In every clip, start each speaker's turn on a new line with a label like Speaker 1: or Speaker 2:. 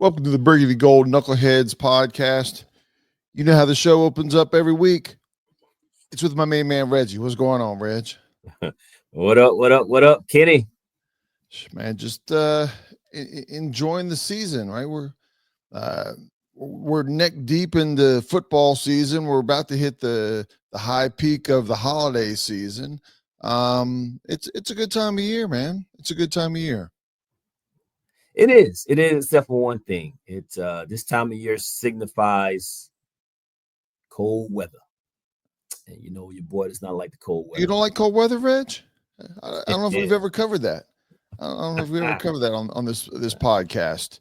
Speaker 1: Welcome to the Burgundy Gold Knuckleheads podcast. You know how the show opens up every week. It's with my main man, Reggie. What's going on, Reg?
Speaker 2: What up? What up? What up, Kenny?
Speaker 1: Man, just enjoying the season, right? We're neck deep into football season. We're about to hit the high peak of the holiday season. It's a good time of year, man. It's a good time of year.
Speaker 2: It is. It is, except for one thing. It's this time of year signifies cold weather, and you know your boy does not like the cold weather.
Speaker 1: You don't like cold weather, Reg? I don't know if we've ever covered that. I don't know if we ever covered that on this podcast.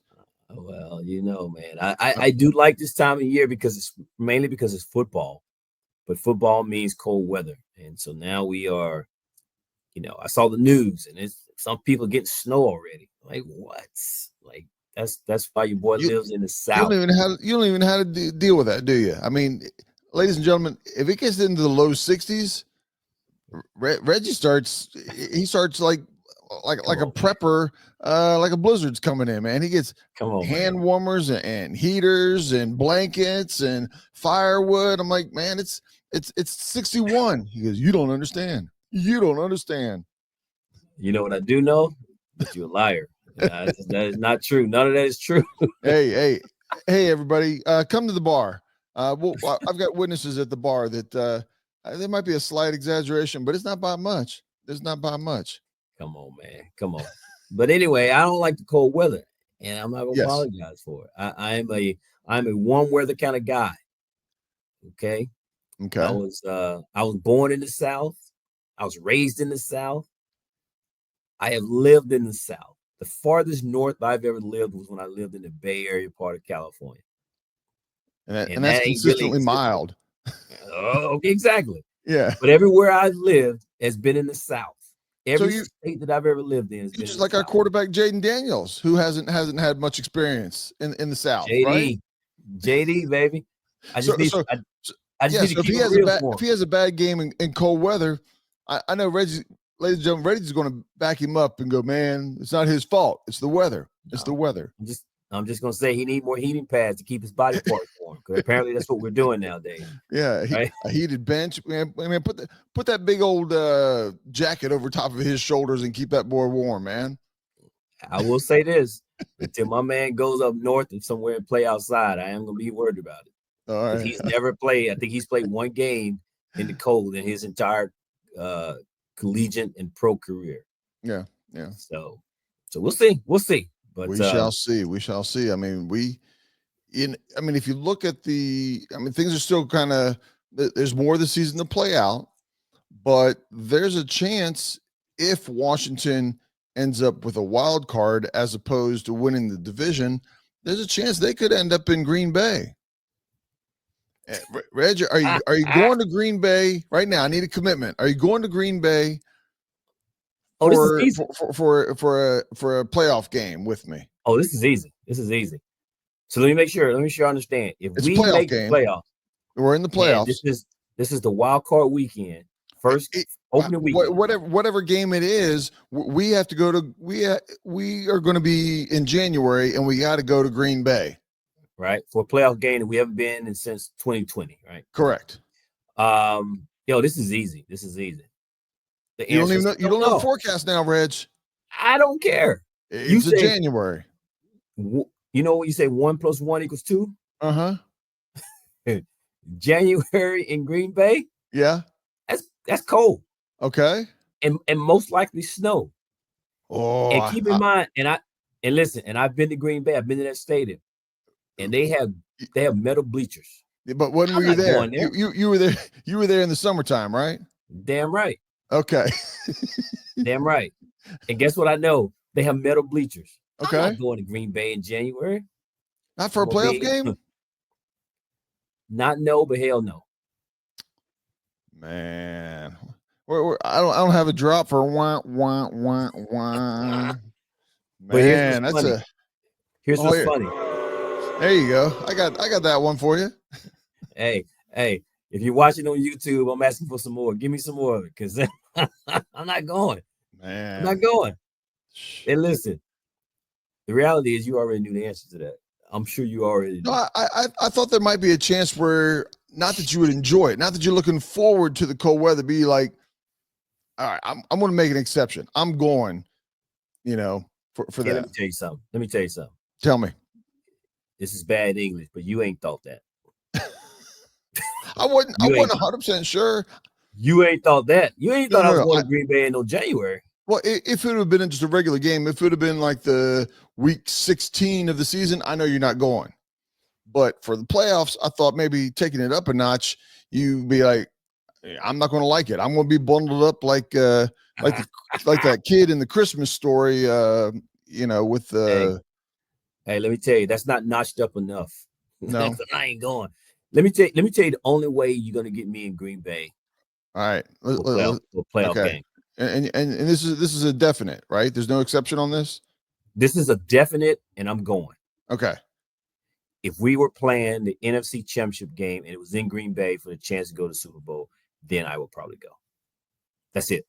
Speaker 2: Well, you know, man, I do like this time of year because it's mainly because it's football, but football means cold weather, and so now we are. You know, I saw the news, and it's some people getting snow already. Like what? Like that's why your boy lives in the South.
Speaker 1: You don't even know how to deal with that, do you? I mean, ladies and gentlemen, if it gets into the low 60s, Reggie starts like a prepper, like a blizzard's coming in, man. He gets hand warmers and heaters and blankets and firewood. I'm like, man, it's 61. He goes, you don't understand. You don't understand.
Speaker 2: You know what I do know? That you're a liar. That is not true. None of that is true.
Speaker 1: hey, everybody, come to the bar. I've got witnesses at the bar that there might be a slight exaggeration, but it's not by much. It's not by much.
Speaker 2: Come on, man. Come on. But anyway, I don't like the cold weather, and I'm not gonna apologize for it. I'm a warm weather kind of guy. Okay. I was born in the South. I was raised in the South. I have lived in the South. The farthest north I've ever lived was when I lived in the Bay Area part of California.
Speaker 1: And that's consistently really mild.
Speaker 2: Oh, exactly.
Speaker 1: Yeah.
Speaker 2: But everywhere I've lived has been in the South. Every state that I've ever lived in has been
Speaker 1: just like our quarterback Jaden Daniels, who hasn't had much experience in the South.
Speaker 2: JD, baby.
Speaker 1: If he has a bad game in cold weather, I know Reggie, ladies and gentlemen, Reggie's going to back him up and go, man, it's not his fault. It's the weather. It's the weather.
Speaker 2: I'm just going to say he needs more heating pads to keep his body parts warm, because apparently that's what we're doing nowadays.
Speaker 1: Yeah,
Speaker 2: right?
Speaker 1: A heated bench. Man, put that big old jacket over top of his shoulders and keep that boy warm, man.
Speaker 2: I will say this: until my man goes up north and somewhere and play outside, I am going to be worried about it.
Speaker 1: All right.
Speaker 2: He's never played. I think he's played one game in the cold in his entire collegiate and pro career.
Speaker 1: Yeah.
Speaker 2: So we'll see. But
Speaker 1: we shall see. I mean, if you look at things are still kind of, there's more of the season to play out, but there's a chance if Washington ends up with a wild card as opposed to winning the division, there's a chance they could end up in Green Bay. Reg, are you going to Green Bay right now? I need a commitment. Are you going to Green Bay for a playoff game with me?
Speaker 2: Oh, this is easy. So let me make sure I understand. If we make the playoffs,
Speaker 1: we're in the playoffs.
Speaker 2: This is the wild card weekend. First opening weekend.
Speaker 1: Whatever game it is, we have to go to. We are going to be in January, and we got to go to Green Bay.
Speaker 2: Right, for a playoff game that we haven't been in since 2020, right?
Speaker 1: Correct.
Speaker 2: This is easy.
Speaker 1: You don't know the forecast now, Reg.
Speaker 2: I don't care.
Speaker 1: It's January.
Speaker 2: You know when you say 1 + 1 = 2? January in Green Bay?
Speaker 1: Yeah.
Speaker 2: That's cold.
Speaker 1: Okay.
Speaker 2: And most likely snow.
Speaker 1: Oh.
Speaker 2: And keep in mind, and listen, and I've been to Green Bay, I've been to that stadium. And they have metal bleachers.
Speaker 1: But when were you there? You were there. You were there in the summertime, right?
Speaker 2: Damn right.
Speaker 1: Okay.
Speaker 2: Damn right. And guess what I know? They have metal bleachers.
Speaker 1: Okay.
Speaker 2: I'm not going to Green Bay in January.
Speaker 1: Not for a playoff game?
Speaker 2: Not no, but hell no.
Speaker 1: Man. I don't have a drop for wah. Man,
Speaker 2: here's what's funny.
Speaker 1: There you go. I got that one for you.
Speaker 2: Hey, if you're watching on YouTube, I'm asking for some more. Give me some more, because I'm not going.
Speaker 1: Man.
Speaker 2: I'm not going. And listen, the reality is you already knew the answer to that. I'm sure you already do.
Speaker 1: No, I thought there might be a chance where, not that you would enjoy it, not that you're looking forward to the cold weather, be like, all right, I'm going to make an exception. I'm going, for
Speaker 2: Let
Speaker 1: that.
Speaker 2: me tell you something.
Speaker 1: Tell me.
Speaker 2: This is bad English, but you ain't thought that.
Speaker 1: I wasn't 100% sure.
Speaker 2: You ain't thought that. You ain't thought I was going to Green Bay in no January.
Speaker 1: Well, if it would have been just a regular game, if it would have been like the week 16 of the season, I know you're not going. But for the playoffs, I thought maybe taking it up a notch, you'd be like, I'm not going to like it. I'm going to be bundled up like that kid in the Christmas Story, with the.
Speaker 2: Hey, let me tell you, that's not notched up enough.
Speaker 1: No,
Speaker 2: I ain't going. Let me tell you the only way you're going to get me in Green Bay.
Speaker 1: All right,
Speaker 2: playoff game.
Speaker 1: And this is a definite, right? There's no exception on this.
Speaker 2: This is a definite, and I'm going.
Speaker 1: Okay.
Speaker 2: If we were playing the NFC Championship game and it was in Green Bay for the chance to go to the Super Bowl, then I would probably go. That's it.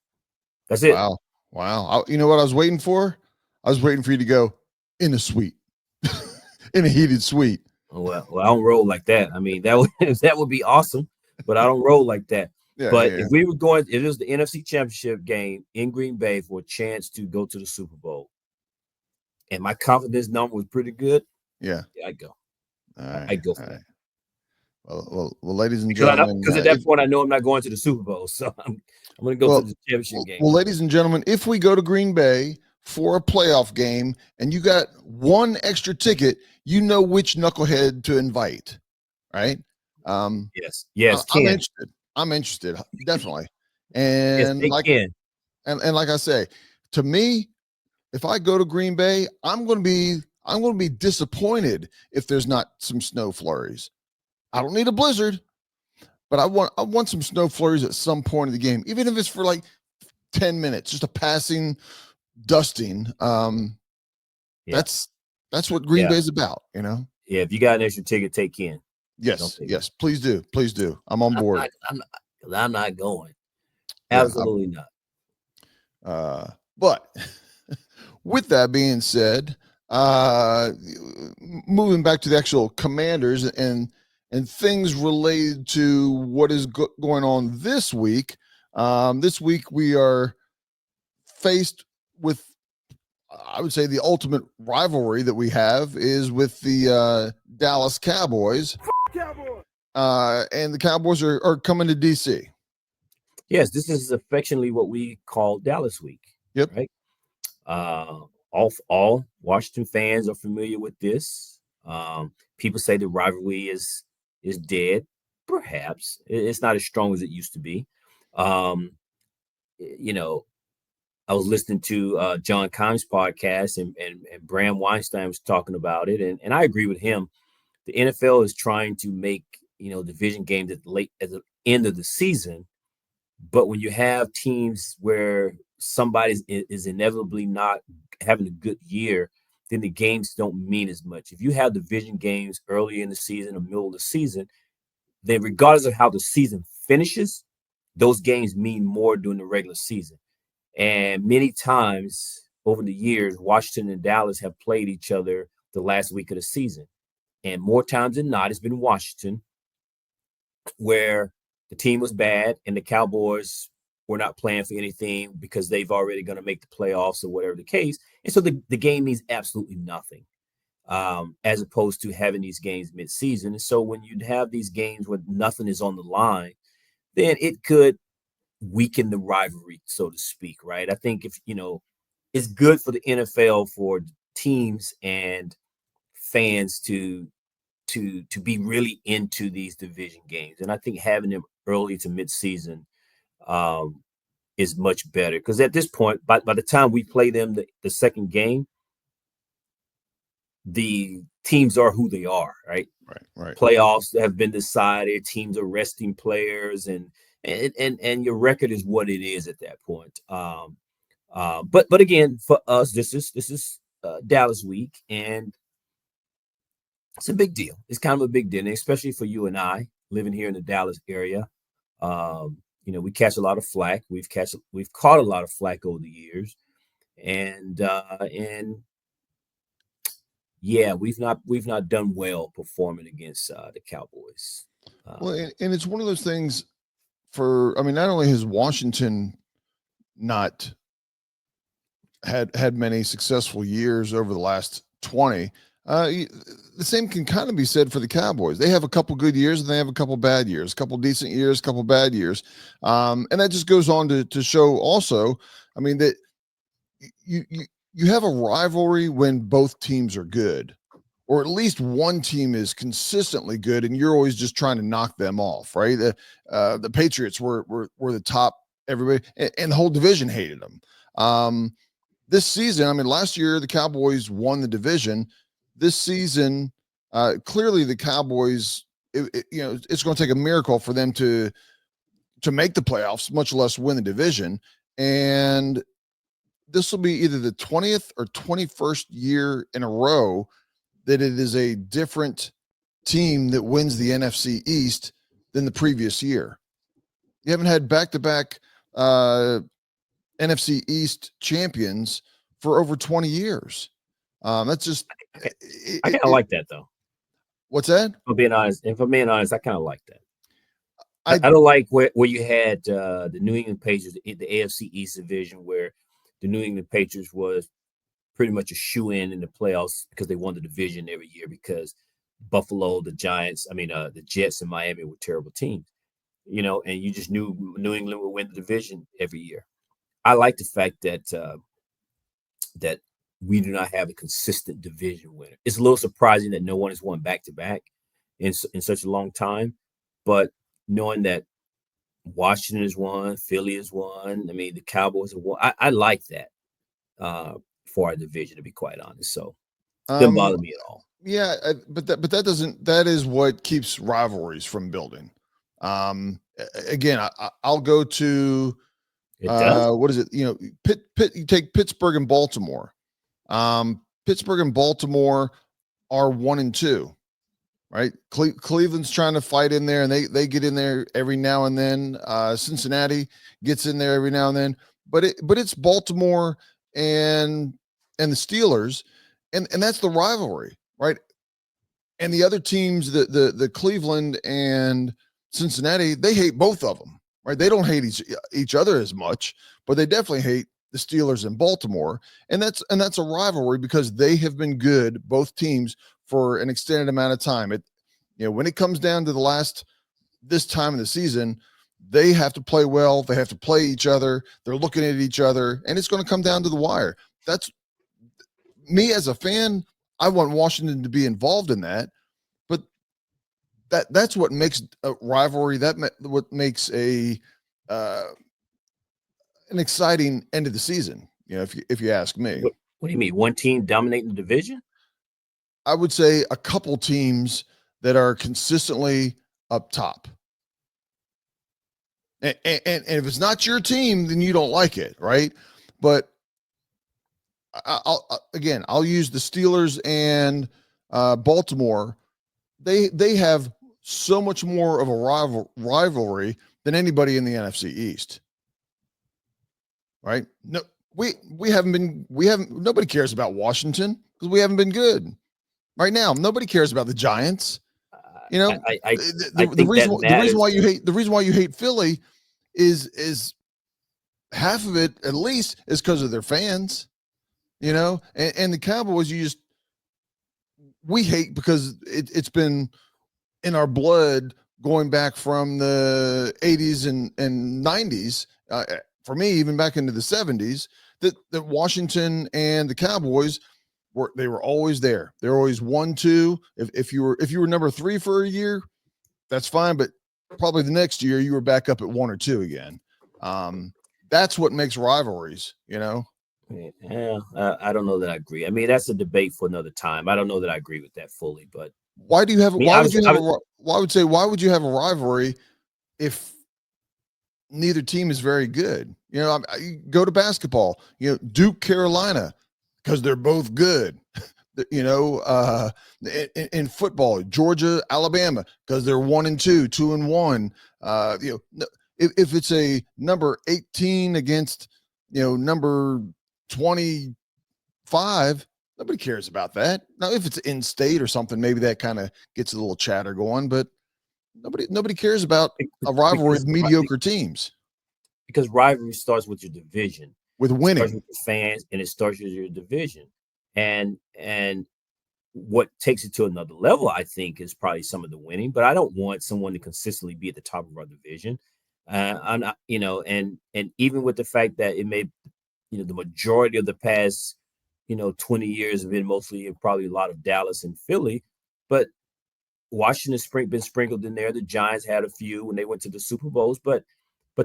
Speaker 2: That's it.
Speaker 1: Wow. You know what I was waiting for? I was waiting for you to go in a suite, in a heated suite.
Speaker 2: Well, I don't roll like that. I mean, that would be awesome, but I don't roll like that.
Speaker 1: Yeah,
Speaker 2: but if we were going, it was the NFC Championship game in Green Bay for a chance to go to the Super Bowl, and my confidence number was pretty good.
Speaker 1: Yeah,
Speaker 2: I'd go.
Speaker 1: Right,
Speaker 2: I'd go for that.
Speaker 1: Well, ladies and gentlemen,
Speaker 2: because at that point I know I'm not going to the Super Bowl, so I'm going to go to the championship game.
Speaker 1: Well, ladies and gentlemen, if we go to Green Bay for a playoff game and you got one extra ticket, you know which knucklehead to invite, right?
Speaker 2: Yes,
Speaker 1: I'm interested, definitely. And
Speaker 2: yes,
Speaker 1: and like I say, to me, if I go to Green Bay, I'm going to be disappointed if there's not some snow flurries. I don't need a blizzard, but I want some snow flurries at some point of the game, even if it's for like 10 minutes, just a passing dusting. That's what Green Bay is about,
Speaker 2: Yeah, if you got an extra ticket, take Ken.
Speaker 1: Yes, please do. Please do. I'm on board.
Speaker 2: I'm not going. Absolutely
Speaker 1: not. But with that being said, moving back to the actual Commanders and things related to what is going on this week. This week we are faced with, I would say, the ultimate rivalry that we have is with the Dallas Cowboys. And the Cowboys are coming to DC.
Speaker 2: Yes, this is affectionately what we call Dallas Week.
Speaker 1: Yep.
Speaker 2: Right. All Washington fans are familiar with this. People say the rivalry is dead. Perhaps it's not as strong as it used to be. I was listening to John Keim's podcast, and Bram Weinstein was talking about it, and I agree with him. The NFL is trying to make division games at the end of the season, but when you have teams where somebody is inevitably not having a good year, then the games don't mean as much. If you have division games early in the season or middle of the season, then regardless of how the season finishes, those games mean more during the regular season. And many times over the years, Washington and Dallas have played each other the last week of the season. And more times than not, it's been Washington, where the team was bad and the Cowboys were not playing for anything because they've already going to make the playoffs or whatever the case. And so the game means absolutely nothing, as opposed to having these games mid-season. And so when you have these games where nothing is on the line, then it could weaken the rivalry, so to speak, right? I think it's good for the NFL for teams and fans to be really into these division games. And I think having them early to mid-season is much better, because at this point, by the time we play them the second game, the teams are who they are, right?
Speaker 1: Right.
Speaker 2: Playoffs have been decided. Teams are resting players, and your record is what it is at that point. But again, for us, this is Dallas week, and it's a big deal. It's kind of a big deal, and especially for you and I living here in the Dallas area. We catch a lot of flack. We've caught a lot of flack over the years, and yeah, we've not done well performing against the Cowboys.
Speaker 1: Well, and it's one of those things for, I mean, not only has Washington not had many successful years over the last 20, the same can kind of be said for the Cowboys. They have a couple good years and they have a couple bad years, a couple decent years, a couple bad years. And that just goes on to show also, I mean, that you have a rivalry when both teams are good, or at least one team is consistently good, and you're always just trying to knock them off, right? The Patriots were the top, everybody, and the whole division hated them. This season, I mean, last year the Cowboys won the division. This season, clearly the Cowboys, it's going to take a miracle for them to make the playoffs, much less win the division. And this will be either the 20th or 21st year in a row that it is a different team that wins the NFC East than the previous year. You haven't had back-to-back NFC East champions for over 20 years. That's just.
Speaker 2: I kind of like that, though.
Speaker 1: What's that?
Speaker 2: If I'm being honest, I kind of like that. I don't like where you had the New England Patriots, the AFC East division, where the New England Patriots was pretty much a shoe-in the playoffs because they won the division every year, because Buffalo, the Jets and Miami were terrible teams, and you just knew New England would win the division every year. I like the fact that that we do not have a consistent division winner. It's a little surprising that no one has won back-to-back in such a long time, but knowing that Washington has won, Philly has won, I mean, the Cowboys have won, I like that for our division, to be quite honest. So it doesn't bother me at all.
Speaker 1: Yeah, but that is what keeps rivalries from building. Again, I'll go to what is it? Pitt. You take Pittsburgh and Baltimore. Pittsburgh and Baltimore are 1-2, right? Cleveland's trying to fight in there, and they get in there every now and then. Cincinnati gets in there every now and then, but it's Baltimore and the Steelers, and that's the rivalry, right? And the other teams, the Cleveland and Cincinnati, they hate both of them, right? They don't hate each other as much, but they definitely hate the Steelers in Baltimore, and that's a rivalry because they have been good, both teams, for an extended amount of time. When it comes down to this time of the season, they have to play well. They have to play each other. They're looking at each other, and it's going to come down to the wire. That's me as a fan. I want Washington to be involved in that, but that's what makes a rivalry. What makes an exciting end of the season. If you ask me.
Speaker 2: What do you mean? One team dominating the division?
Speaker 1: I would say a couple teams that are consistently up top. And if it's not your team, then you don't like it, right? But I'll use the Steelers and Baltimore. They have so much more of a rivalry than anybody in the NFC East, right? No, nobody cares about Washington because we haven't been good right now. Nobody cares about the Giants. The reason why you hate Philly is half of it at least is because of their fans. And the Cowboys, we hate because it's been in our blood going back from the 80s and 90s, for me, even back into the 70s, that Washington and the Cowboys were always there. They're always 1-2. If you were number 3 for a year, that's fine, but probably the next year you were back up at 1 or 2 again. That's what makes rivalries,
Speaker 2: Yeah, I don't know that I agree. I mean, that's a debate for another time. I don't know that I agree with that fully, but
Speaker 1: why would you have a rivalry if neither team is very good? You go to basketball, Duke, Carolina, because they're both good. In football, Georgia, Alabama, because they're 1-2, 2-1. If it's a number 18 against, number 25, Nobody cares about that. Now, if it's in state or something, maybe that kind of gets a little chatter going, but nobody cares about a rivalry with mediocre teams.
Speaker 2: Because rivalry starts with your division,
Speaker 1: with winning,
Speaker 2: it starts with your fans, and it starts with your division. And what takes it to another level, I think, is probably some of the winning. But I don't want someone to consistently be at the top of our division. I'm not, and even with the fact that it may, the majority of the past, 20 years have been mostly probably a lot of Dallas and Philly, but Washington been sprinkled in there. The Giants had a few when they went to the Super Bowls, but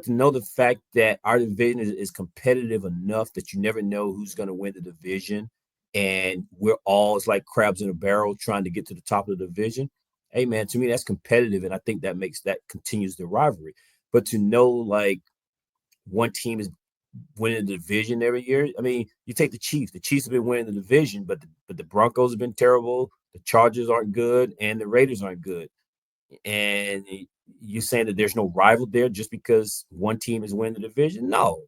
Speaker 2: to know the fact that our division is competitive enough that you never know who's going to win the division, and we're all it's like crabs in a barrel trying to get to the top of the division. Hey man, to me that's competitive, and I think that continues the rivalry. But to know like one team is winning the division every year. I mean, you take the Chiefs. The Chiefs have been winning the division, but the Broncos have been terrible. The Chargers aren't good, and the Raiders aren't good. And you're saying that there's no rival there just because one team is winning the division? No,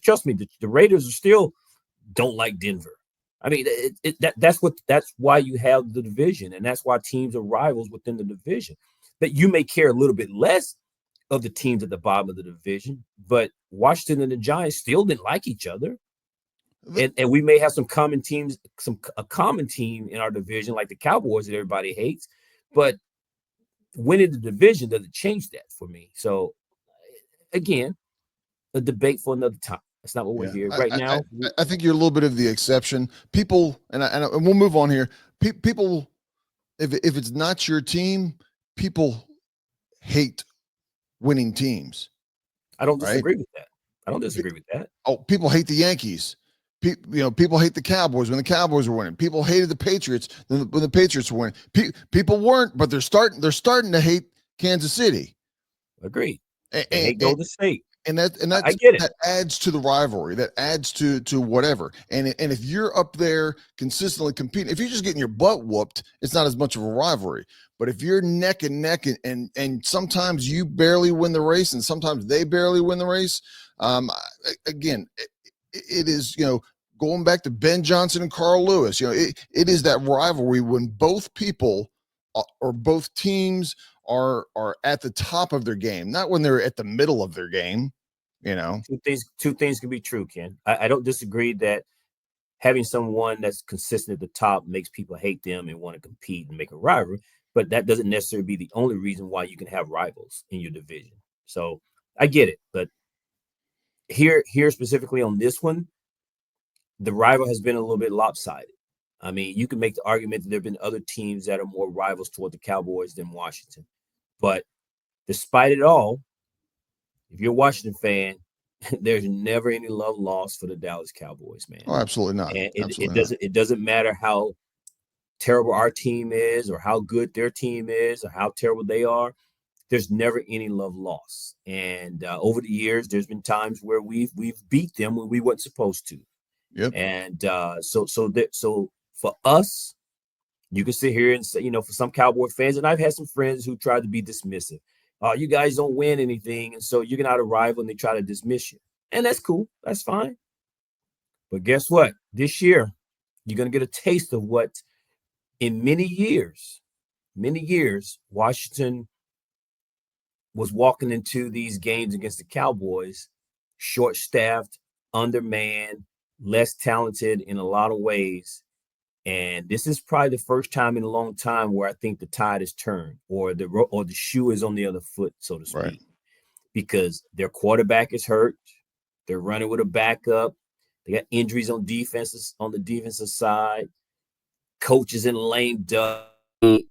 Speaker 2: trust me, the Raiders are still don't like Denver. I mean, that's why you have the division, and that's why teams are rivals within the division. That you may care a little bit less of the teams at the bottom of the division, but Washington and the Giants still didn't like each other. And we may have some common teams, a common team in our division, like the Cowboys that everybody hates, but winning the division doesn't change that for me. So again, a debate for another time. That's not what we're here right now.
Speaker 1: I think you're a little bit of the exception. People, and we'll move on here. People, if it's not your team, people hate winning teams.
Speaker 2: I don't disagree with that. I don't disagree with that.
Speaker 1: Oh, people hate the Yankees. People hate the Cowboys when the Cowboys were winning. People hated the Patriots when the Patriots were winning. People weren't, but they're starting to hate Kansas City.
Speaker 2: Agreed. And hate Golden State.
Speaker 1: And I get it. That adds to the rivalry. That adds to whatever. And if you're up there consistently competing, if you're just getting your butt whooped, it's not as much of a rivalry. But if you're neck and neck, and sometimes you barely win the race, and sometimes they barely win the race, again, it is going back to Ben Johnson and Carl Lewis. It is that rivalry when both people or both teams are at the top of their game, not when they're at the middle of their game.
Speaker 2: Two things can be true, Ken. I don't disagree that having someone that's consistent at the top makes people hate them and want to compete and make a rivalry, but that doesn't necessarily be the only reason why you can have rivals in your division. So I get it, but here specifically on this one, the rival has been a little bit lopsided. I mean, you can make the argument that there have been other teams that are more rivals toward the Cowboys than Washington. But despite it all, if you're a Washington fan, there's never any love lost for the Dallas Cowboys, man.
Speaker 1: Oh, absolutely not.
Speaker 2: And it doesn't matter how terrible our team is or how good their team is or how terrible they are. There's never any love lost. And over the years, there's been times where we've beat them when we weren't supposed to.
Speaker 1: Yep.
Speaker 2: And so for us, you can sit here and say, for some Cowboy fans, and I've had some friends who tried to be dismissive. You guys don't win anything, and so you're not a rival, and they try to dismiss you. And that's cool. That's fine. But guess what? This year, you're going to get a taste of what in many years, Washington was walking into these games against the Cowboys, short-staffed, undermanned, less talented in a lot of ways. And this is probably the first time in a long time where I think the tide has turned, or the shoe is on the other foot, so to speak, right. Because their quarterback is hurt. They're running with a backup. They got injuries on the defensive side. Coaches in lame duck.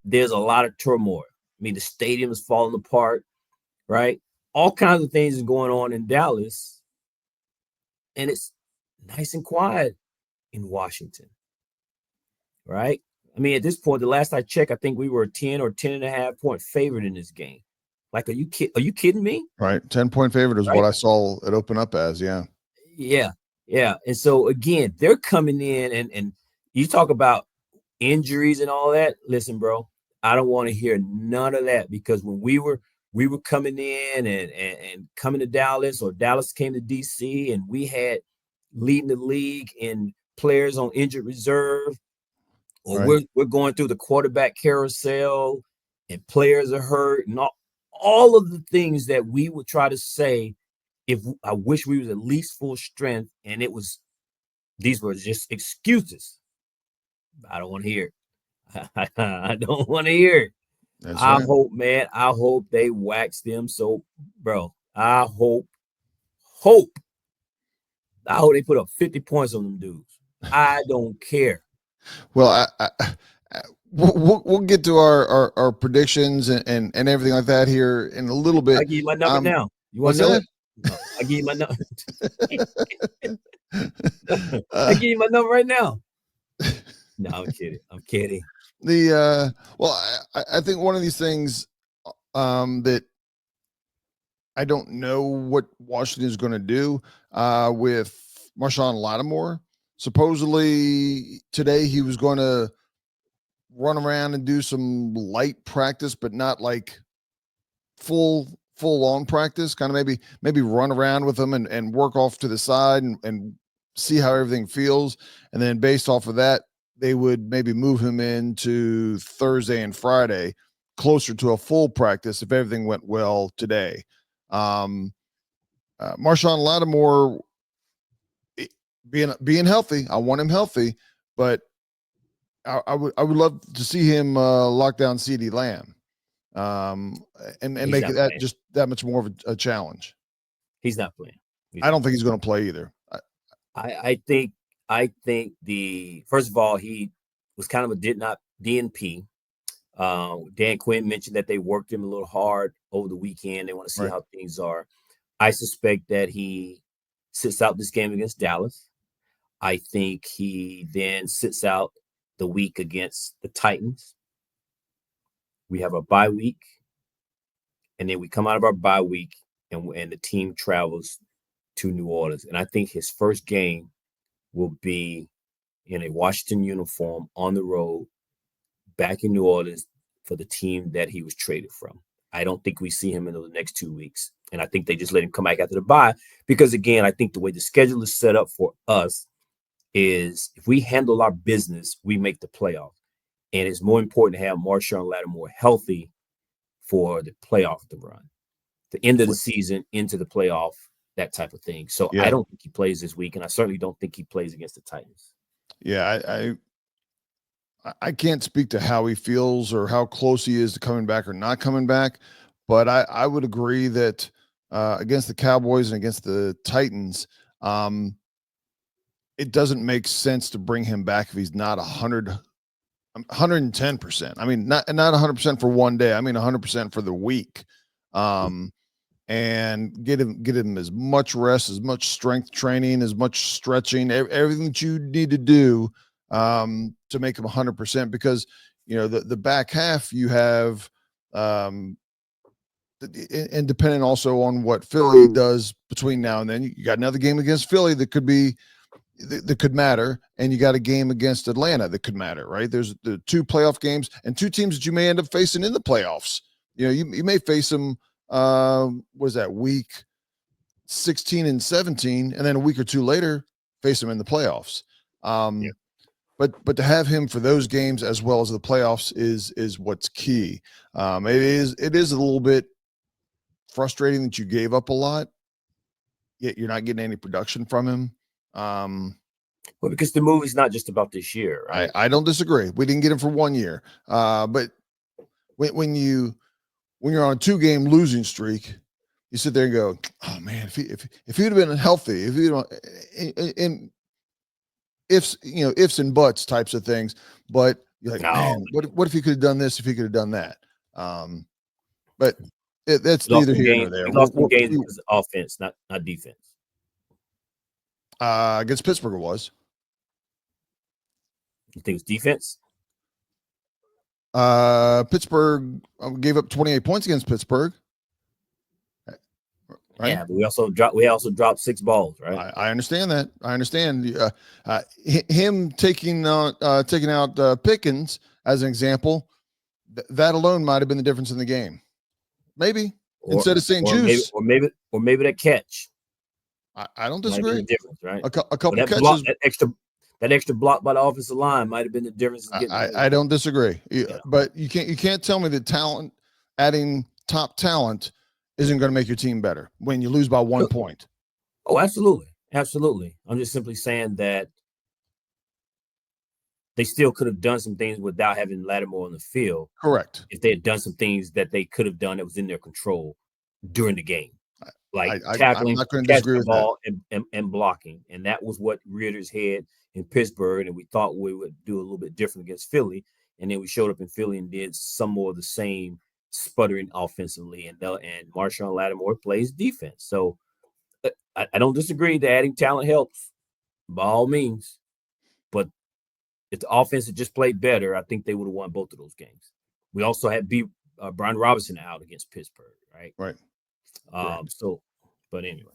Speaker 2: There's a lot of turmoil. I mean, the stadium is falling apart, right? All kinds of things are going on in Dallas, and it's nice and quiet in Washington. Right? I mean, at this point, the last I checked, I think we were a 10 or 10.5 point favorite in this game. Like, are you kidding me?
Speaker 1: Right. 10-point favorite is right? What I saw it open up as. Yeah.
Speaker 2: Yeah. Yeah. And so again, they're coming in and you talk about injuries and all that. Listen, bro, I don't want to hear none of that, because when we were coming in and coming to Dallas, or Dallas came to DC, and we had leading the league in players on injured reserve, or we're going through the quarterback carousel, and players are hurt, and all of the things that we would try to say if I wish we was at least full strength, and these were just excuses. I don't want to hear it. I don't want to hear it. I hope, man, I hope they wax them. So, bro, I hope they put up 50 points on them dudes. I don't care.
Speaker 1: Well, we'll get to our predictions and everything like that here in a little bit.
Speaker 2: I'll give you my number now. You want to know it? No, I'll give you my number. I'll give you my number right now. No, I'm kidding.
Speaker 1: I think one of these things that I don't know what Washington is going to do with Marshon Lattimore. Supposedly today he was going to run around and do some light practice, but not like full on practice. Kind of maybe run around with them and work off to the side and see how everything feels. And then based off of that, they would maybe move him into Thursday and Friday closer to a full practice if everything went well today. Marshon Lattimore being healthy, I want him healthy, but I would love to see him lock down CeeDee Lamb and make it that just that much more of a challenge.
Speaker 2: He's not playing.
Speaker 1: I don't think he's going to play either.
Speaker 2: I think first of all, he was kind of a DNP. Dan Quinn mentioned that they worked him a little hard over the weekend. They want to see how things are. I suspect that he sits out this game against Dallas. I think he then sits out the week against the Titans. We have a bye week, and then we come out of our bye week, and the team travels to New Orleans. And I think his first game will be in a Washington uniform on the road back in New Orleans for the team that he was traded from. I don't think we see him in the next 2 weeks. And I think they just let him come back after the bye because, again, I think the way the schedule is set up for us is if we handle our business, we make the playoff. And it's more important to have Marshon Lattimore healthy for the playoff to run, the end of the season into the playoff, that type of thing. So I don't think he plays this week, and I certainly don't think he plays against the Titans.
Speaker 1: Yeah, I can't speak to how he feels or how close he is to coming back or not coming back, but I would agree that against the Cowboys and against the Titans, it doesn't make sense to bring him back if he's not 110%. I mean, not 100% for one day. I mean, 100% for the week. And get him as much rest, as much strength training, as much stretching, everything that you need to do to make him 100%, because the back half you have and depending also on what Philly does between now and then, you got another game against Philly that could matter, and you got a game against Atlanta that could matter, right? There's the 2 playoff games and 2 teams that you may end up facing in the playoffs. You may face them was that week 16 and 17, and then a week or 2 later face them in the playoffs. But to have him for those games as well as the playoffs is what's key. It is a little bit frustrating that you gave up a lot, yet you're not getting any production from him.
Speaker 2: Well, because the movie's not just about this year, right?
Speaker 1: I don't disagree. We didn't get him for 1 year, but when you're on a 2-game losing streak, you sit there and go, "Oh man, if he'd have been healthy, if you in ifs and buts types of things." But you're like, man, what if he could have done this? If he could have done that? But that's neither here nor there.
Speaker 2: We lost some games because of offense, not defense.
Speaker 1: Against Pittsburgh, it was.
Speaker 2: You think it's defense?
Speaker 1: Pittsburgh gave up 28 points against Pittsburgh. Right?
Speaker 2: Yeah, but we also dropped 6 balls, right?
Speaker 1: I understand that. I understand him taking out Pickens as an example. That alone might have been the difference in the game. Maybe instead of St. Juice,
Speaker 2: or maybe that catch.
Speaker 1: I don't disagree.
Speaker 2: Difference, right?
Speaker 1: A couple catches.
Speaker 2: That extra block by the offensive line might have been the difference.
Speaker 1: I don't disagree, but you can't tell me that adding top talent isn't going to make your team better when you lose by 1 point.
Speaker 2: Oh, absolutely. Absolutely. I'm just simply saying that they still could have done some things without having Lattimore on the field.
Speaker 1: Correct.
Speaker 2: If they had done some things that they could have done that was in their control during the game, like tackling,
Speaker 1: I'm not going to disagree with
Speaker 2: ball, and blocking. And that was what reared its head in Pittsburgh. And we thought we would do a little bit different against Philly. And then we showed up in Philly and did some more of the same sputtering offensively. And Marshawn Lattimore plays defense. So I don't disagree that adding talent helps by all means. But if the offense had just played better, I think they would have won both of those games. We also had Brian Robinson out against Pittsburgh, right?
Speaker 1: Right.
Speaker 2: So, but anyway.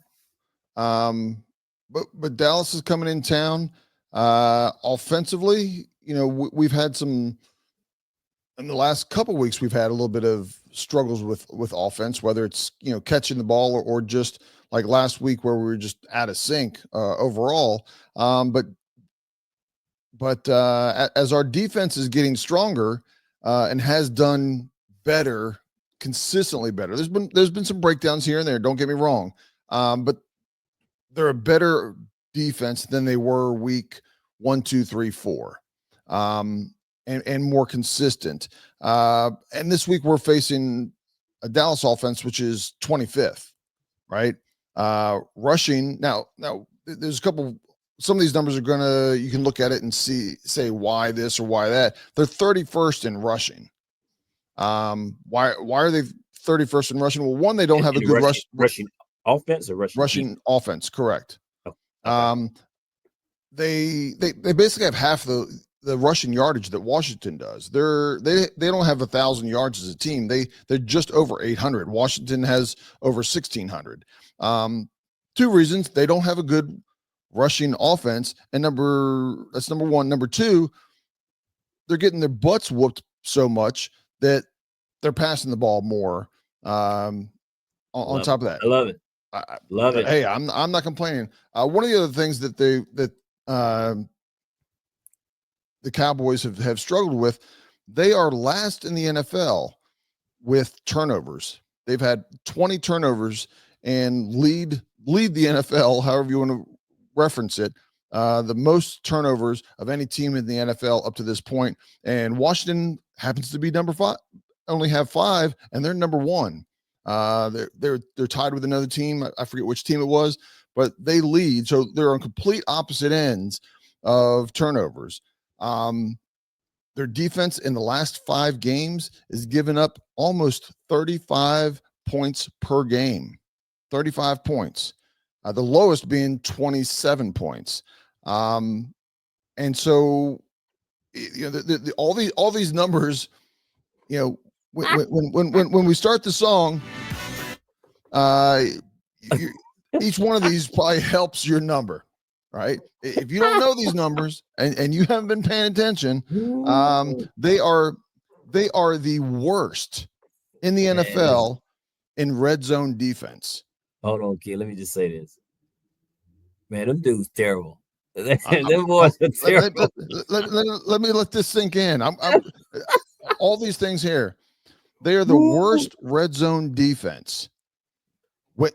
Speaker 1: But Dallas is coming in town. Offensively, we've had some in the last couple of weeks. We've had a little bit of struggles with offense, whether it's catching the ball or just like last week where we were just out of sync overall. But as our defense is getting stronger and has done better, consistently better. There's been some breakdowns here and there. Don't get me wrong, but they're a better defense than they were week 1, 2, 3, 4, and more consistent. And this week we're facing a Dallas offense which is 25th, right? Rushing now. There's a couple. Some of these numbers you can look at it and say why this or why that. They're 31st in rushing. Why are they 31st in rushing? Well, one, they don't have a good
Speaker 2: rushing offense or
Speaker 1: rushing offense. Correct.
Speaker 2: Oh, okay.
Speaker 1: They basically have half the rushing yardage that Washington does. They don't have 1,000 yards as a team. They're just over 800. Washington has over 1,600. Two reasons: they don't have a good rushing offense, and that's number one. Number two, they're getting their butts whooped so much that they're passing the ball more. On top of that,
Speaker 2: I love it. Love it.
Speaker 1: Hey, I'm not complaining. One of the other things that the Cowboys have struggled with, they are last in the NFL with turnovers. They've had 20 turnovers and lead the NFL, however you want to reference it, the most turnovers of any team in the NFL up to this point. And Washington happens to be number 5, only have 5, and they're number 1. They're tied with another team. I forget which team it was, but they lead. So they're on complete opposite ends of turnovers. Their defense in the last 5 games is given up almost 35 points per game. 35 points. The lowest being 27 points. And so, all these numbers, when we start the song, each one of these probably helps your number, right? If you don't know these numbers and you haven't been paying attention, they are the worst in the NFL in red zone defense.
Speaker 2: Hold on, kid. Let me just say this. Man, them dudes terrible. Them boys are terrible.
Speaker 1: Let me let this sink in. I'm all these things here. They are the worst red zone defense.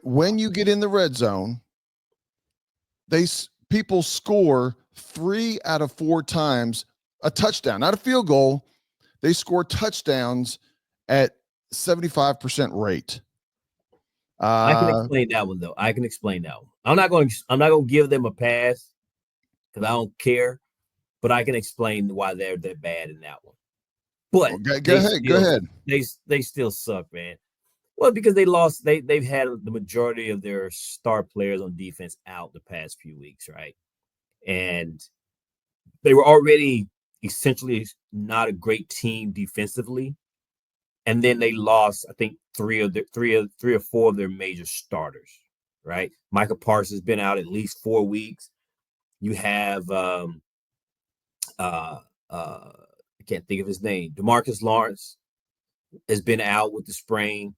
Speaker 1: When you get in the red zone, people score 3 out of 4 times a touchdown, not a field goal. They score touchdowns at 75% rate.
Speaker 2: I can explain that one though. I can explain that one. I'm not going to give them a pass because I don't care, but I can explain why they're bad in that one. But
Speaker 1: go ahead.
Speaker 2: They still suck, man. Well, because they lost. They've had the majority of their star players on defense out the past few weeks, right? And they were already essentially not a great team defensively. And then they lost, I think, 3 or 4 of their major starters, right? Micah Parsons has been out at least 4 weeks. You have I can't think of his name. DeMarcus Lawrence has been out with the sprain.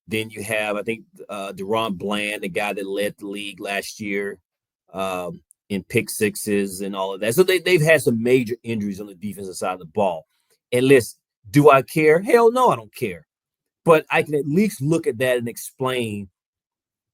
Speaker 2: Then you have, I think, Deron Bland, the guy that led the league last year. in pick sixes and all of that. So they've had some major injuries on the defensive side of the ball. And listen, do I care? Hell no, I don't care. But I can at least look at that and explain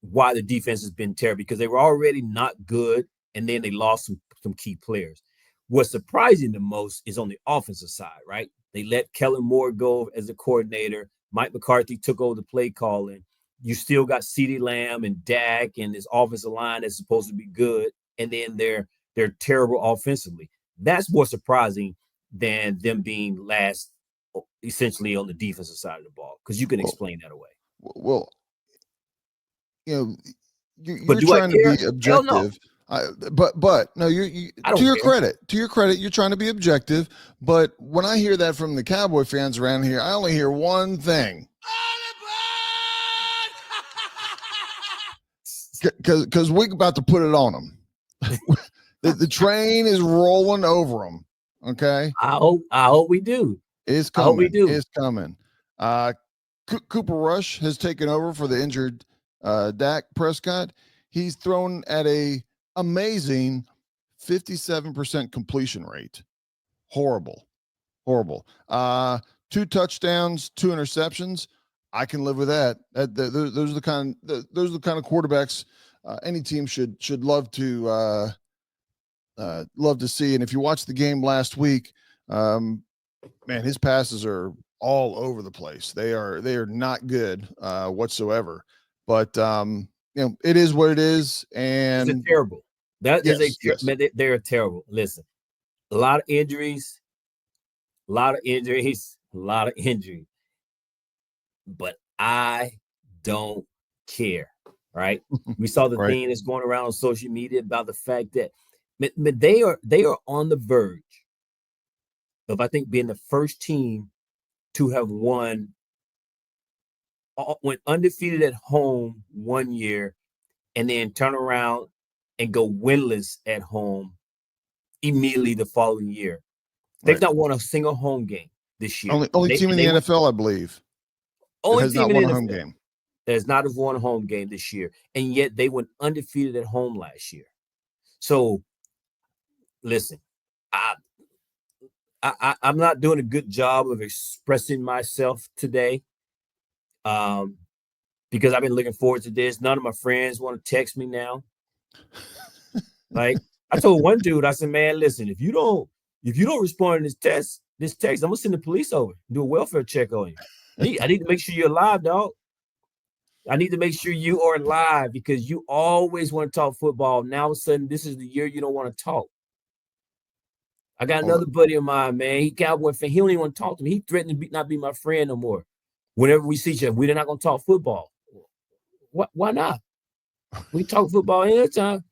Speaker 2: why the defense has been terrible, because they were already not good, and then they lost some key players. What's surprising the most is on the offensive side, right? They let Kellen Moore go as the coordinator. Mike McCarthy took over the play calling. You still got CeeDee Lamb and Dak and this offensive line that's supposed to be good, and then they're terrible offensively. That's more surprising than them being last, essentially, on the defensive side of the ball, because you can explain that away.
Speaker 1: Well, you're trying to be objective. But no, you to your credit, you're trying to be objective. But when I hear that from the Cowboy fans around here, I only hear one thing. Because we're about to put it on them. the train is rolling over them. Okay.
Speaker 2: I hope we do.
Speaker 1: It's coming. I hope we do. It's coming. Cooper Rush has taken over for the injured Dak Prescott. He's thrown at a amazing 57% completion rate. Horrible. 2 touchdowns, 2 interceptions. I can live with that. Those are the kind of quarterbacks any team should love to see. And if you watch the game last week, man, his passes are all over the place. They are not good whatsoever. But it is what it is, and
Speaker 2: it's terrible. They're terrible. Listen, a lot of injuries. But I don't care, right? We saw the thing that's going around on social media about the fact that they are on the verge of, I think, being the first team to have went undefeated at home one year and then turn around and go winless at home immediately the following year. They've not won a single home game this year.
Speaker 1: Only team in the NFL, I believe.
Speaker 2: Only team in the NFL home game that has not won a home game this year, and yet they went undefeated at home last year. So, listen, I'm not doing a good job of expressing myself today, because I've been looking forward to this. None of my friends want to text me now. Like, I told one dude, I said, man, listen, if you don't respond to this text, I'm gonna send the police over, do a welfare check on you. I need to make sure you're alive, dog. I need to make sure you are alive, because you always want to talk football. Now all of a sudden, this is the year you don't want to talk. I got another buddy of mine, man. He Cowboy fan. He don't even want to talk to me. He threatened to not be my friend no more. Whenever we see each other, we're not going to talk football. Why not? We talk football anytime.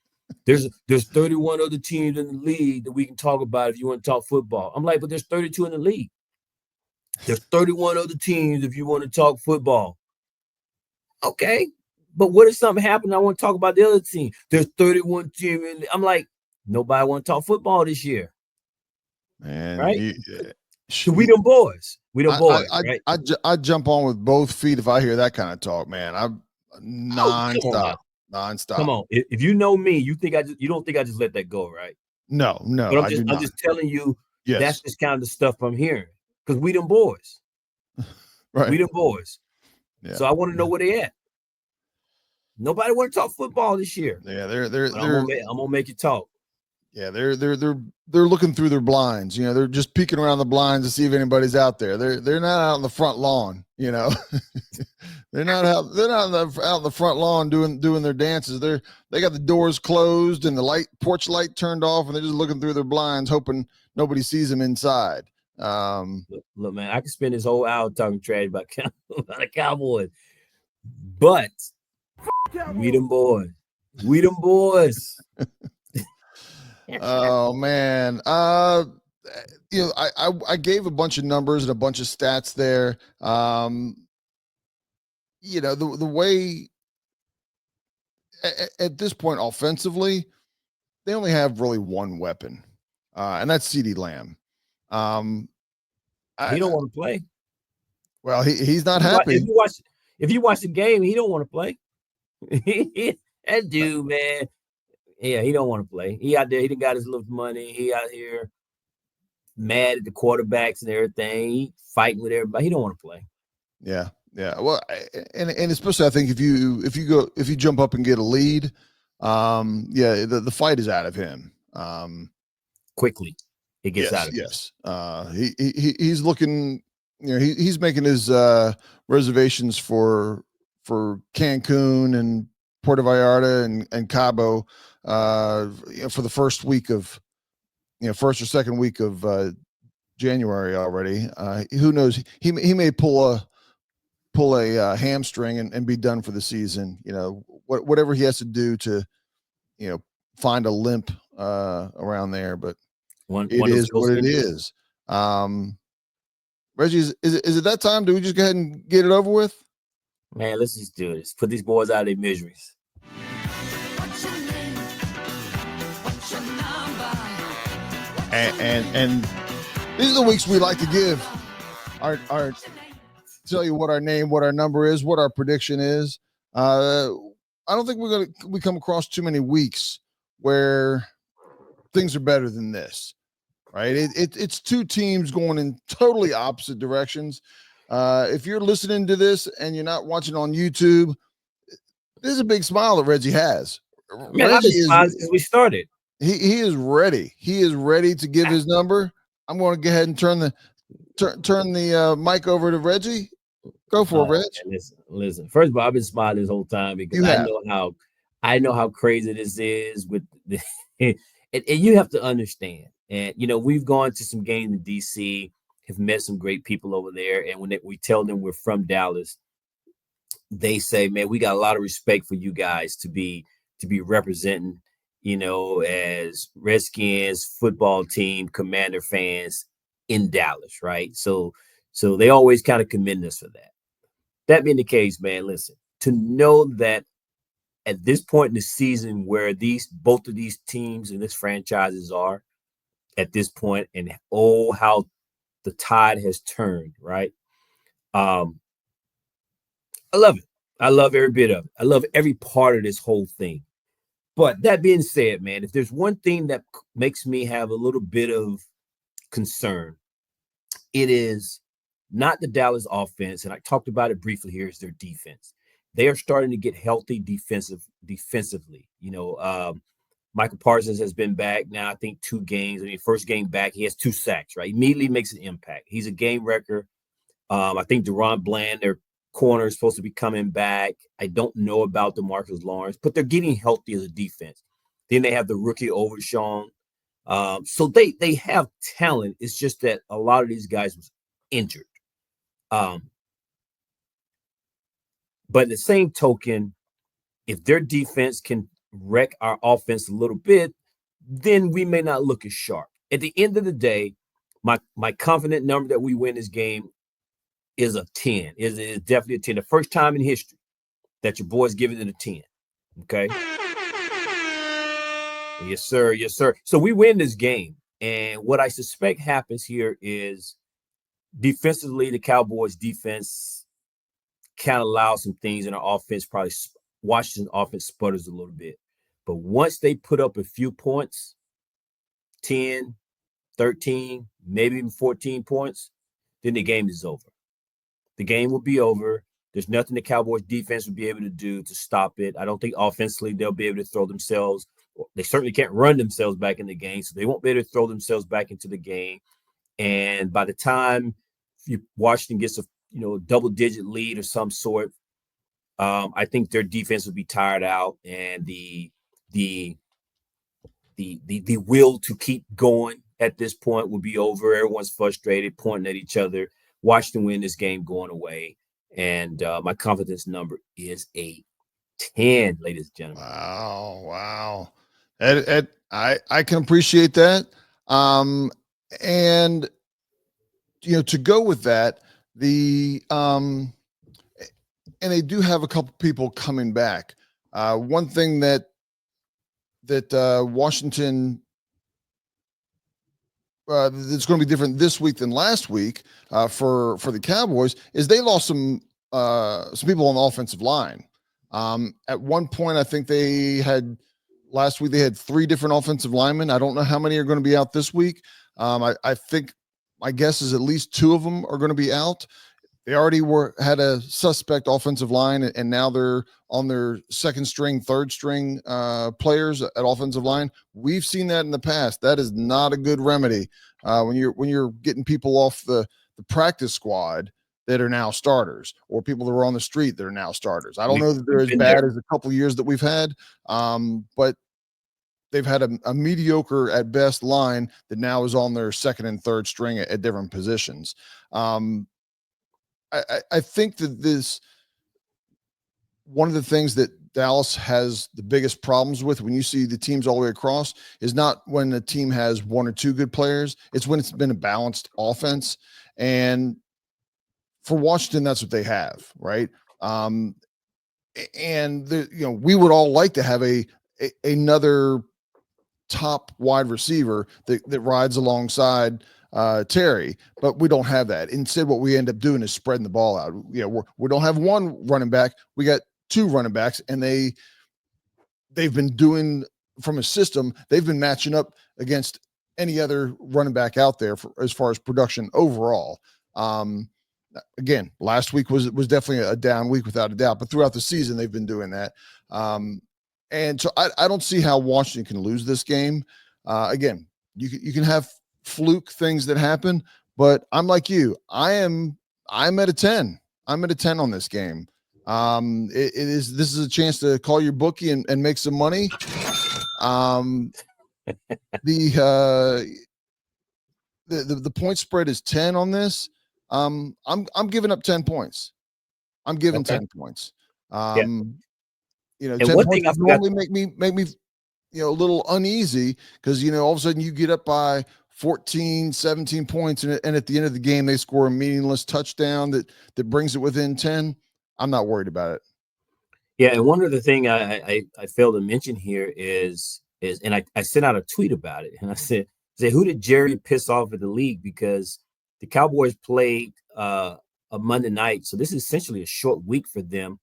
Speaker 2: There's 31 other teams in the league that we can talk about if you want to talk football. I'm like, but there's 32 in the league. There's 31 other teams if you want to talk football. Okay, but what if something happened? I want to talk about the other team. There's 31 teams. I'm like, nobody want to talk football this year.
Speaker 1: Man,
Speaker 2: right? So we them boys. Right?
Speaker 1: I jump on with both feet if I hear that kind of talk, man. I'm nonstop.
Speaker 2: Come on. If you know me, you don't think I just let that go, right?
Speaker 1: No.
Speaker 2: But I'm just telling you, that's just kind of the stuff I'm hearing, because we them boys.
Speaker 1: Right.
Speaker 2: We them boys. Yeah. So I want to know where they at. Nobody want to talk football this year.
Speaker 1: Yeah,
Speaker 2: I'm gonna make you talk.
Speaker 1: Yeah, they're looking through their blinds. They're just peeking around the blinds to see if anybody's out there. They're not out on the front lawn. They're not out on the front lawn doing their dances. They got the doors closed and the porch light turned off, and they're just looking through their blinds, hoping nobody sees them inside.
Speaker 2: Look, man, I could spend this whole hour talking trash about the Cowboys, but we them boys.
Speaker 1: Oh man, I gave a bunch of numbers and a bunch of stats there. The way at this point offensively, they only have really one weapon, and that's CeeDee Lamb.
Speaker 2: He don't want to play.
Speaker 1: Well, he's not happy.
Speaker 2: If you watch the game, he don't want to play. That dude, man. Yeah, he don't want to play. He out there. He done got his little money. He out here mad at the quarterbacks and everything. He fighting with everybody. He don't want to play.
Speaker 1: Yeah, yeah. Well, and especially I think if you jump up and get a lead, yeah, the fight is out of him.
Speaker 2: Quickly, it gets
Speaker 1: yes,
Speaker 2: out of
Speaker 1: yes. He's looking. You know, he's making his reservations for Cancun and Puerto Vallarta and Cabo for the first week of first or second week of January already. Who knows? He may pull a hamstring and be done for the season. You know, whatever he has to do to find a limp around there, but it is what it is. Reggie, is it that time? Do we just go ahead and get it over with?
Speaker 2: Man, let's just do this. Put these boys out of their miseries.
Speaker 3: What's your name? What's your number?
Speaker 1: And these are the weeks we like to give our tell you what our name, what our number is, what our prediction is. I don't think we come across too many weeks where things are better than this, right? It's two teams going in totally opposite directions. If you're listening to this and you're not watching on YouTube, there's a big smile that Reggie has.
Speaker 2: Man, I've been smiling since we started.
Speaker 1: He is ready. He is ready to give his number. I'm going to go ahead and turn the mic over to Reggie. Go for it, Reg.
Speaker 2: Listen. First of all, I've been smiling this whole time because I know how crazy this is with the, and you have to understand. And we've gone to some games in DC, have met some great people over there, and when we tell them we're from Dallas, they say, "Man, we got a lot of respect for you guys to be representing, as Redskins football team, Commander fans in Dallas, right?" So they always kind of commend us for that. That being the case, man, listen, to know that at this point in the season where both of these teams and these franchises are at this point, and how the tide has turned, right? I love it. I love every bit of it. I love every part of this whole thing. But that being said, man, if there's one thing that makes me have a little bit of concern, it is not the Dallas offense, and I talked about it briefly here, is their defense. They are starting to get healthy defensively. Michael Parsons has been back now, I think 2 games. First game back, he has 2 sacks, right? Immediately makes an impact. He's a game wrecker. I think Deron Bland, their corner, is supposed to be coming back. I don't know about DeMarcus Lawrence, but they're getting healthy as a defense. Then they have the rookie Overshawn. So they have talent. It's just that a lot of these guys was injured. But at the same token, if their defense can wreck our offense a little bit, then we may not look as sharp. At the end of the day, my confident number that we win this game is a 10. Is definitely a 10. The first time in history that your boys giving it a 10. Okay. Yes, sir. Yes, sir. So we win this game. And what I suspect happens here is defensively, the Cowboys defense can allow some things in our offense. Probably Washington offense sputters a little bit. But once they put up a few points, 10, 13, maybe even 14 points, then the game is over. The game will be over. There's nothing the Cowboys defense will be able to do to stop it. I don't think offensively they'll be able to throw themselves. They certainly can't run themselves back in the game, so they won't be able to throw themselves back into the game. And by the time Washington gets a double-digit lead or some sort, I think their defense will be tired out, and the will to keep going at this point will be over. Everyone's frustrated, pointing at each other. Washington win this game going away, and my confidence number is a 10, ladies and gentlemen.
Speaker 1: Wow. Ed, I can appreciate that. And to go with that, and they do have a couple people coming back. One thing that Washington that's going to be different this week than last week for the Cowboys is they lost some people on the offensive line. At one point, I think they had last week they had 3 different offensive linemen. I don't know how many are going to be out this week. I think my guess is at least 2 of them are going to be out. They already had a suspect offensive line, and now they're on their second string, third string players at offensive line. We've seen that in the past. That is not a good remedy when you're getting people off the practice squad that are now starters, or people that were on the street that are now starters. I don't know that they're as bad as a couple of years that we've had, but they've had a mediocre at best line that now is on their second and third string at different positions. I think that one of the things that Dallas has the biggest problems with when you see the teams all the way across is not when the team has 1 or 2 good players. It's when it's been a balanced offense. And for Washington, that's what they have, right? And we would all like to have another top wide receiver that rides alongside Terry, but we don't have that. Instead, what we end up doing is spreading the ball out. We don't have 1 running back. We got 2 running backs, and they've been doing from a system. They've been matching up against any other running back out there as far as production overall. Again, last week was definitely a down week without a doubt, but throughout the season they've been doing that. And so I don't see how Washington can lose this game. Again, you can have fluke things that happen, but I'm like you. I'm at a 10. I'm at a 10 on this game. This is a chance to call your bookie and make some money. The point spread is 10 on this. I'm giving up 10 points. I'm giving 10 points.
Speaker 2: And
Speaker 1: 10 points normally make me a little uneasy because all of a sudden you get up by 14, 17 points, and at the end of the game they score a meaningless touchdown that brings it within 10. I'm not worried about it.
Speaker 2: Yeah, and one other thing I failed to mention here is and I sent out a tweet about it, and I said, who did Jerry piss off at the league? Because the Cowboys played a Monday night, so this is essentially a short week for them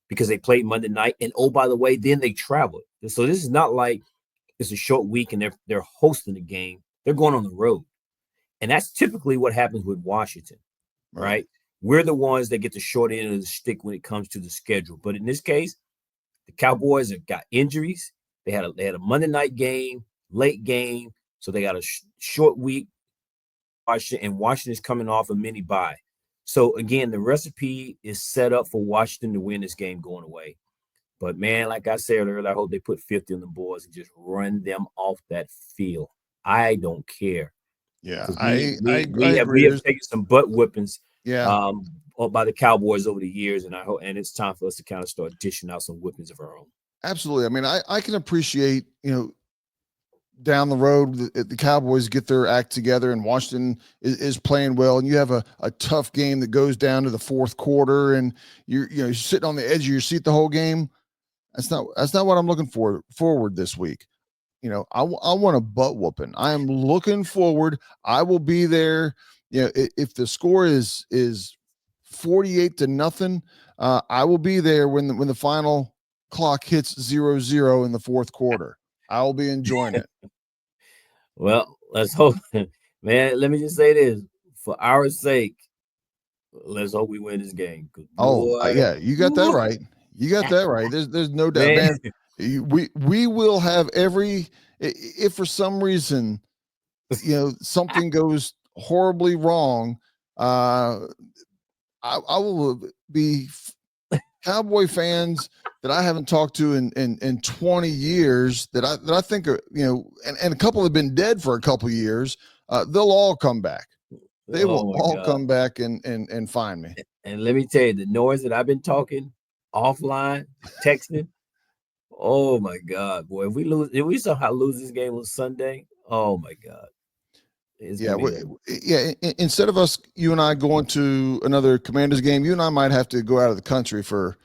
Speaker 2: because they played Monday night, and oh, by the way, then they traveled. So this is not like it's a short week and they're hosting the game. They're going on the road, and that's typically what happens with Washington, right? We're the ones that get the short end of the stick when it comes to the schedule. But in this case, the Cowboys have got injuries. They had a Monday night game, late game, so they got a short week. Washington's coming off a mini bye. So again, the recipe is set up for Washington to win this game going away. But man, like I said earlier, I hope they put 50 on the boards and just run them off that field. I don't care.
Speaker 1: Yeah,
Speaker 2: we have taken some butt whippings.
Speaker 1: Yeah.
Speaker 2: By the Cowboys over the years, and it's time for us to kind of start dishing out some whippings of our own.
Speaker 1: Absolutely. I mean, I can appreciate down the road the Cowboys get their act together and Washington is playing well, and you have a tough game that goes down to the fourth quarter, and you're sitting on the edge of your seat the whole game. That's not what I'm looking forward this week. I want a butt whooping. I am looking forward. I will be there. If the score is 48-0, I will be there when the final clock hits 0-0 in the fourth quarter. I will be enjoying it.
Speaker 2: Well, let's hope, man. Let me just say this: for our sake, let's hope we win this game.
Speaker 1: Yeah, you got that right. You got that right. There's no doubt, man. We will have if for some reason something goes horribly wrong, I will be Cowboy fans that I haven't talked to in 20 years that I think are, and a couple have been dead for a couple of years. They'll all come back. They will all come back and find me.
Speaker 2: And let me tell you, the noise that I've been talking offline, texting. Oh my God, boy! If we somehow lose this game on Sunday, oh my God.
Speaker 1: Instead of you and I going to another Commanders game, you and I might have to go out of the country for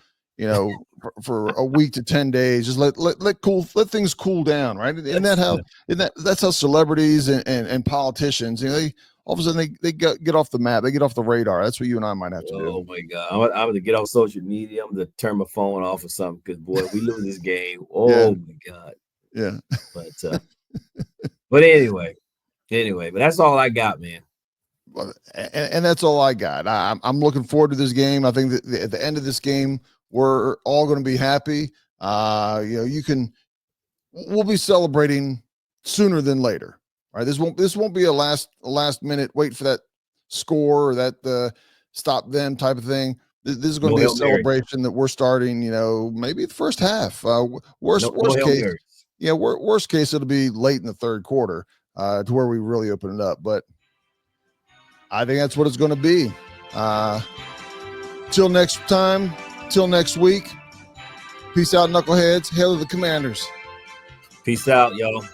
Speaker 1: for a week to 10 days. Just let things cool down, right? That's how celebrities and politicians, they all of a sudden they get off the map, they get off the radar. That's what you and I might have to do.
Speaker 2: Oh my God, I'm going to get off social media. I'm going to turn my phone off or something because boy, if we lose this game, my God.
Speaker 1: Yeah.
Speaker 2: But anyway, but that's all I got, man.
Speaker 1: And that's all I got. I'm looking forward to this game. I think that at the end of this game, we're all going to be happy. We'll be celebrating sooner than later. All right. This won't be a last minute wait for that score or that stop them type of thing. This is going to be a celebration that we're starting, maybe the first half. Worst case. Yeah, worst case, it'll be late in the third quarter to where we really open it up. But I think that's what it's going to be. Till next time, till next week. Peace out, knuckleheads. Hail to the Commanders.
Speaker 2: Peace out, y'all.